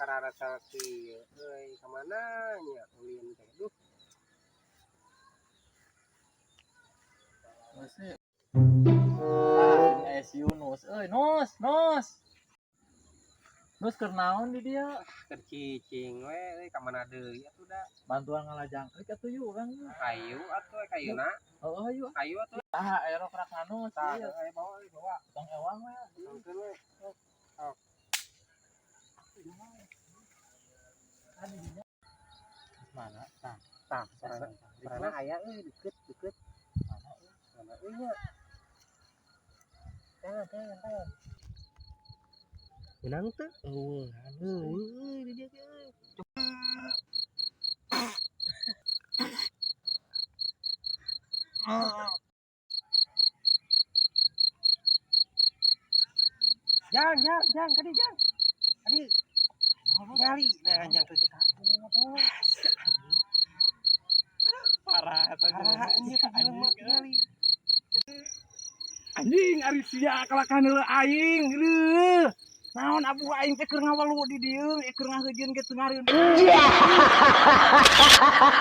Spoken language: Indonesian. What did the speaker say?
karara sakit kemana nya ulin teh duh masih es Yunus Nus keur naon di dia kercicing we kemana deui atuh da bantuan ngalajang atuh yuk urang kayu atuh kayuna oh ayo kayu atuh aero kerak nus tah ayo bawa tong ewang we sangkeun we sok mana tah sarana aya deket mana nya jangan menang tuh di dia Jang kadi nyali nah jang tuh cekak parah nyali anjing ari sia kalakan heula aing naon abu aing teh keur ngawalu di dieu keur ngaheujeun ge teu ngareun